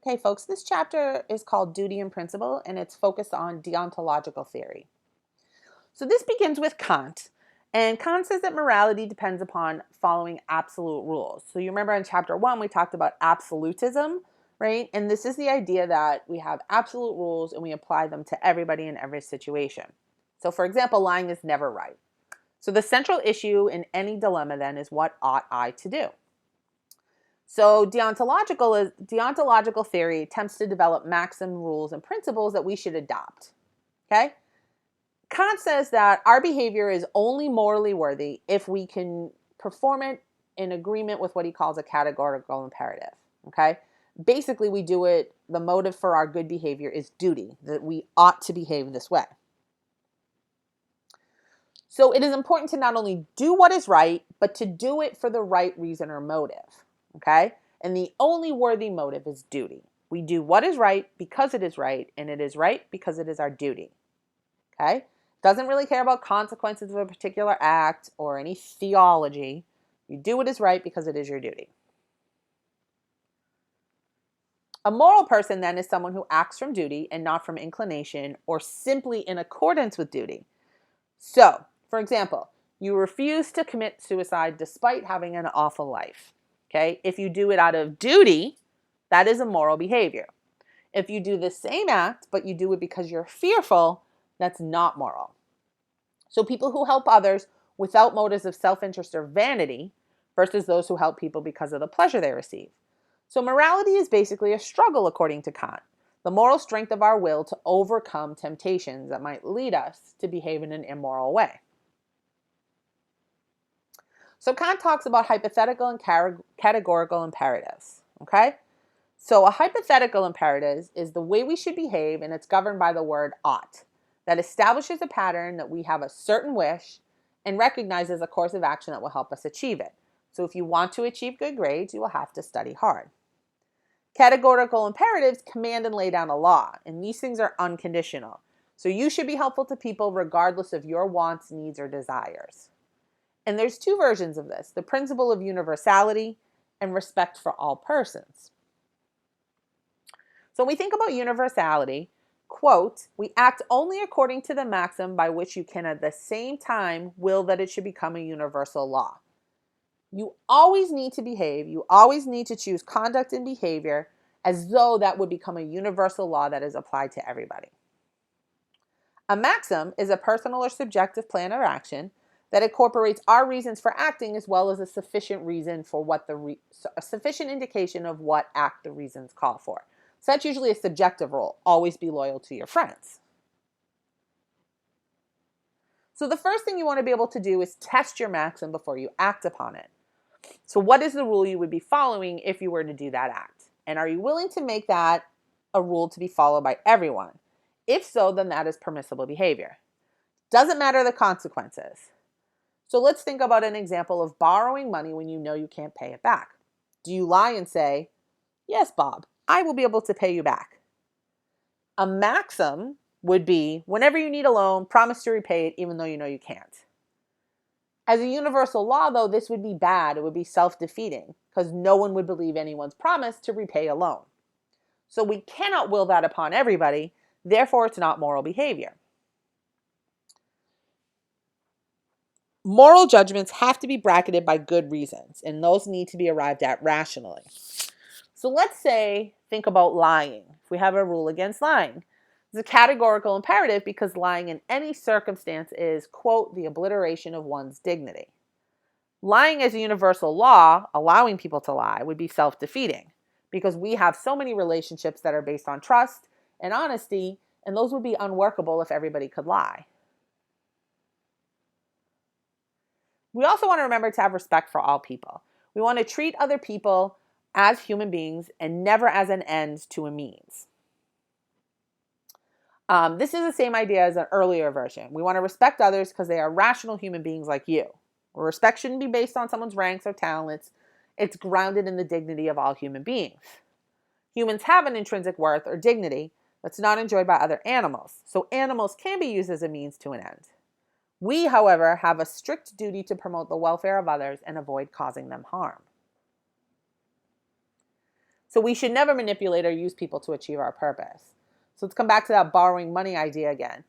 Okay, folks, this chapter is called Duty and Principle, and it's focused on deontological theory. So this begins with Kant, and Kant says that morality depends upon following absolute rules. So you remember in chapter 1, we talked about absolutism, right? And this is the idea that we have absolute rules and we apply them to everybody in every situation. So for example, lying is never right. So the central issue in any dilemma then is, what ought I to do? So deontological theory attempts to develop maxim, rules, and principles that we should adopt. Okay? Kant says that our behavior is only morally worthy if we can perform it in agreement with what he calls a categorical imperative. Okay? Basically, we do it, the motive for our good behavior is duty, that we ought to behave this way. So it is important to not only do what is right, but to do it for the right reason or motive. Okay? And the only worthy motive is duty. We do what is right because it is right, and it is right because it is our duty. Okay? Doesn't really care about consequences of a particular act or any theology. You do what is right because it is your duty. A moral person then is someone who acts from duty and not from inclination or simply in accordance with duty. So, for example, you refuse to commit suicide despite having an awful life. Okay? If you do it out of duty, that is a moral behavior. If you do the same act, but you do it because you're fearful, that's not moral. So people who help others without motives of self-interest or vanity versus those who help people because of the pleasure they receive. So morality is basically a struggle, according to Kant, the moral strength of our will to overcome temptations that might lead us to behave in an immoral way. So Kant talks about hypothetical and categorical imperatives, okay? So a hypothetical imperative is the way we should behave, and it's governed by the word ought, that establishes a pattern that we have a certain wish and recognizes a course of action that will help us achieve it. So if you want to achieve good grades, you will have to study hard. Categorical imperatives command and lay down a law, and these things are unconditional. So you should be helpful to people regardless of your wants, needs, or desires. And there's two versions of this, the principle of universality and respect for all persons. So when we think about universality, quote, we act only according to the maxim by which you can at the same time will that it should become a universal law. You always need to behave, you always need to choose conduct and behavior as though that would become a universal law that is applied to everybody. A maxim is a personal or subjective plan of action that incorporates our reasons for acting as well as a sufficient reason for what a sufficient indication of what act the reasons call for. So that's usually a subjective rule. Always be loyal to your friends. So the first thing you want to be able to do is test your maxim before you act upon it. So what is the rule you would be following if you were to do that act? And are you willing to make that a rule to be followed by everyone? If so, then that is permissible behavior. Doesn't matter the consequences. So let's think about an example of borrowing money when you know you can't pay it back. Do you lie and say, yes, Bob, I will be able to pay you back? A maxim would be, whenever you need a loan, promise to repay it even though you know you can't. As a universal law, though, this would be bad. It would be self-defeating because no one would believe anyone's promise to repay a loan. So we cannot will that upon everybody. Therefore, it's not moral behavior. Moral judgments have to be bracketed by good reasons, and those need to be arrived at rationally. So let's say, think about lying. If we have a rule against lying, it's a categorical imperative because lying in any circumstance is, quote, the obliteration of one's dignity. Lying as a universal law, allowing people to lie, would be self-defeating because we have so many relationships that are based on trust and honesty, and those would be unworkable if everybody could lie. We also want to remember to have respect for all people. We want to treat other people as human beings and never as an end to a means. This is the same idea as an earlier version. We want to respect others because they are rational human beings like you. Respect shouldn't be based on someone's ranks or talents. It's grounded in the dignity of all human beings. Humans have an intrinsic worth or dignity that's not enjoyed by other animals. So animals can be used as a means to an end. We, however, have a strict duty to promote the welfare of others and avoid causing them harm. So we should never manipulate or use people to achieve our purpose. So let's come back to that borrowing money idea again.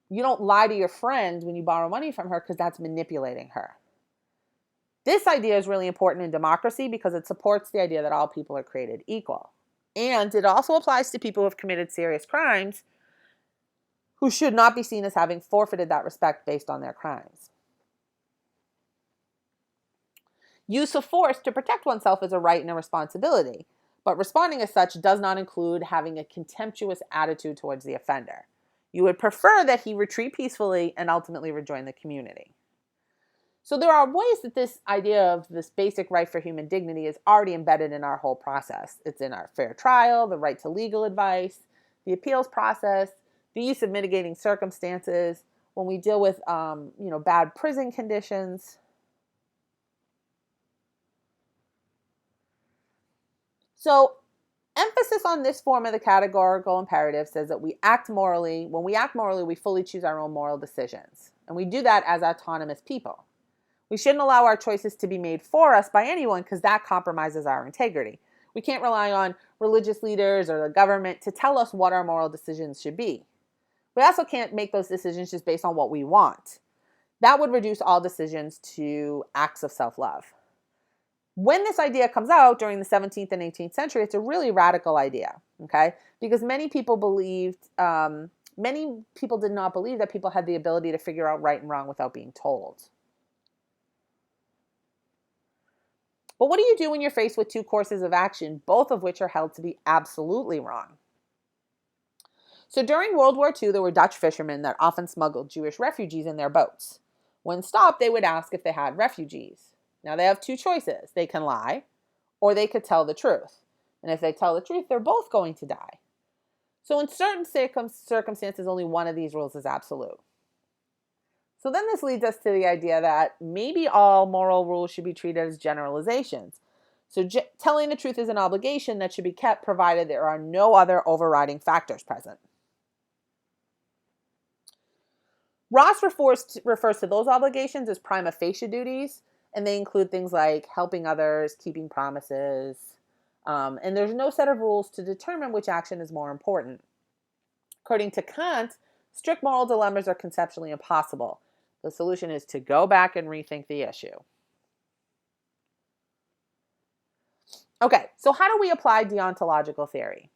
You don't lie to your friend when you borrow money from her because that's manipulating her. This idea is really important in democracy because it supports the idea that all people are created equal. And it also applies to people who have committed serious crimes who should not be seen as having forfeited that respect based on their crimes. Use of force to protect oneself is a right and a responsibility, but responding as such does not include having a contemptuous attitude towards the offender. You would prefer that he retreat peacefully and ultimately rejoin the community. So there are ways that this idea of this basic right for human dignity is already embedded in our whole process. It's in our fair trial, the right to legal advice, the appeals process, the use of mitigating circumstances, when we deal with bad prison conditions. So emphasis on this form of the categorical imperative says that when we act morally, we fully choose our own moral decisions. And we do that as autonomous people. We shouldn't allow our choices to be made for us by anyone because that compromises our integrity. We can't rely on religious leaders or the government to tell us what our moral decisions should be. We also can't make those decisions just based on what we want. That would reduce all decisions to acts of self-love. When this idea comes out during the 17th and 18th century, it's a really radical idea, okay? Because many people did not believe that people had the ability to figure out right and wrong without being told. But what do you do when you're faced with two courses of action, both of which are held to be absolutely wrong? So during World War II, there were Dutch fishermen that often smuggled Jewish refugees in their boats. When stopped, they would ask if they had refugees. Now they have two choices. They can lie, or they could tell the truth. And if they tell the truth, they're both going to die. So in certain circumstances, only one of these rules is absolute. So then this leads us to the idea that maybe all moral rules should be treated as generalizations. So telling the truth is an obligation that should be kept provided there are no other overriding factors present. Ross refers to those obligations as prima facie duties, and they include things like helping others, keeping promises, and there's no set of rules to determine which action is more important. According to Kant, strict moral dilemmas are conceptually impossible. The solution is to go back and rethink the issue. Okay, so how do we apply deontological theory?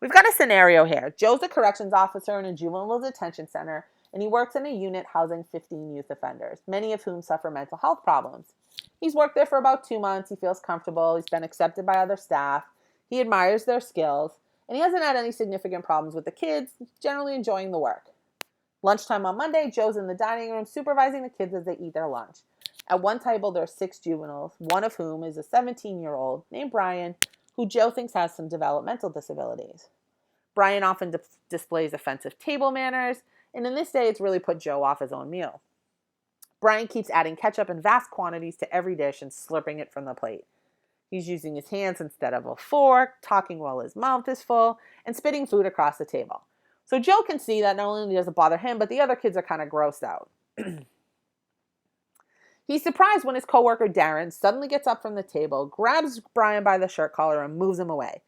We've got a scenario here. Joe's a corrections officer in a juvenile detention center, and he works in a unit housing 15 youth offenders, many of whom suffer mental health problems. He's worked there for about 2 months. He feels comfortable. He's been accepted by other staff. He admires their skills, and he hasn't had any significant problems with the kids, generally enjoying the work. Lunchtime on Monday, Joe's in the dining room supervising the kids as they eat their lunch. At one table, there are 6 juveniles, one of whom is a 17-year-old named Brian, who Joe thinks has some developmental disabilities. Brian often displays offensive table manners, and in this day, it's really put Joe off his own meal. Brian keeps adding ketchup in vast quantities to every dish and slurping it from the plate. He's using his hands instead of a fork, talking while his mouth is full, and spitting food across the table. So Joe can see that not only does it bother him, but the other kids are kind of grossed out. He's surprised when his coworker Darren suddenly gets up from the table, grabs Brian by the shirt collar, and moves him away.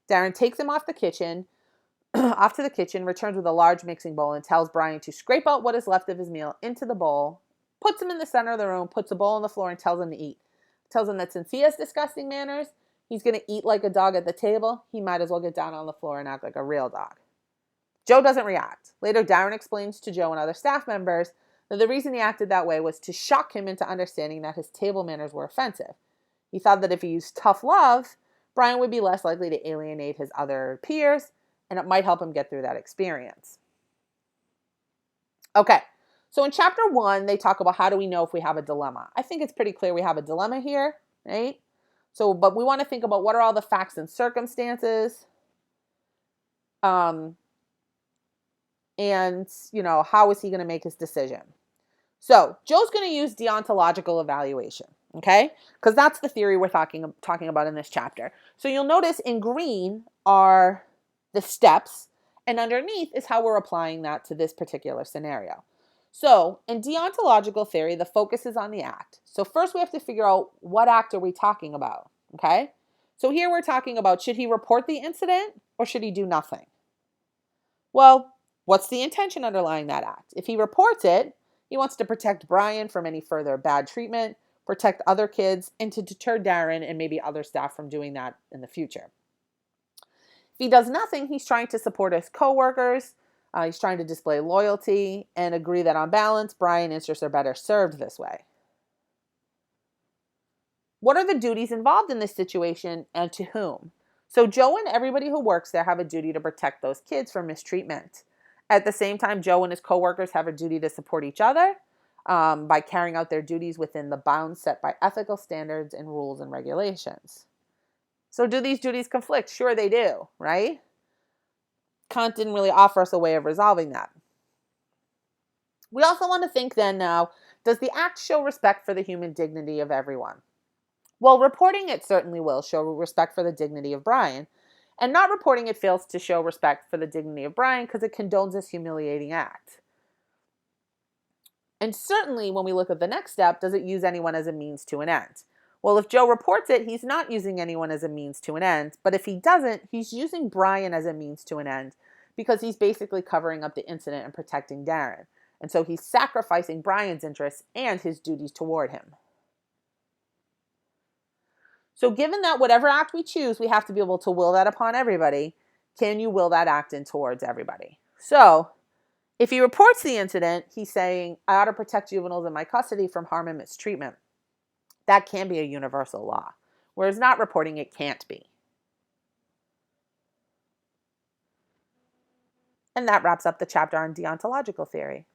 Darren takes him off to the kitchen, returns with a large mixing bowl, and tells Brian to scrape out what is left of his meal into the bowl, puts him in the center of the room, puts a bowl on the floor, and tells him to eat. Tells him that since he has disgusting manners, he's going to eat like a dog at the table. He might as well get down on the floor and act like a real dog. Joe doesn't react. Later, Darren explains to Joe and other staff members that the reason he acted that way was to shock him into understanding that his table manners were offensive. He thought that if he used tough love, Brian would be less likely to alienate his other peers, and it might help him get through that experience. Okay, so in chapter 1, they talk about how do we know if we have a dilemma. I think it's pretty clear we have a dilemma here, right? But we want to think about what are all the facts and circumstances, and, how is he going to make his decision? So Joe's going to use deontological evaluation, okay? Because that's the theory we're talking about in this chapter. So you'll notice in green are the steps, and underneath is how we're applying that to this particular scenario. So in deontological theory, the focus is on the act. So first we have to figure out what act are we talking about, okay? So here we're talking about, should he report the incident or should he do nothing? Well, what's the intention underlying that act? If he reports it, he wants to protect Brian from any further bad treatment, protect other kids, and to deter Darren and maybe other staff from doing that in the future. If he does nothing, he's trying to support his coworkers. He's trying to display loyalty and agree that on balance, Brian interests are better served this way. What are the duties involved in this situation and to whom? So Joe and everybody who works there have a duty to protect those kids from mistreatment. At the same time, Joe and his coworkers have a duty to support each other by carrying out their duties within the bounds set by ethical standards and rules and regulations. So do these duties conflict? Sure they do, right? Kant didn't really offer us a way of resolving that. We also want to think then now, does the act show respect for the human dignity of everyone? Well, reporting it certainly will show respect for the dignity of Brian, and not reporting it fails to show respect for the dignity of Brian because it condones this humiliating act. And certainly when we look at the next step, does it use anyone as a means to an end? Well, if Joe reports it, he's not using anyone as a means to an end, but if he doesn't, he's using Brian as a means to an end because he's basically covering up the incident and protecting Darren. And so he's sacrificing Brian's interests and his duties toward him. So given that whatever act we choose, we have to be able to will that upon everybody, can you will that act in towards everybody? So if he reports the incident, he's saying, I ought to protect juveniles in my custody from harm and mistreatment. That can be a universal law, whereas not reporting it can't be. And that wraps up the chapter on deontological theory.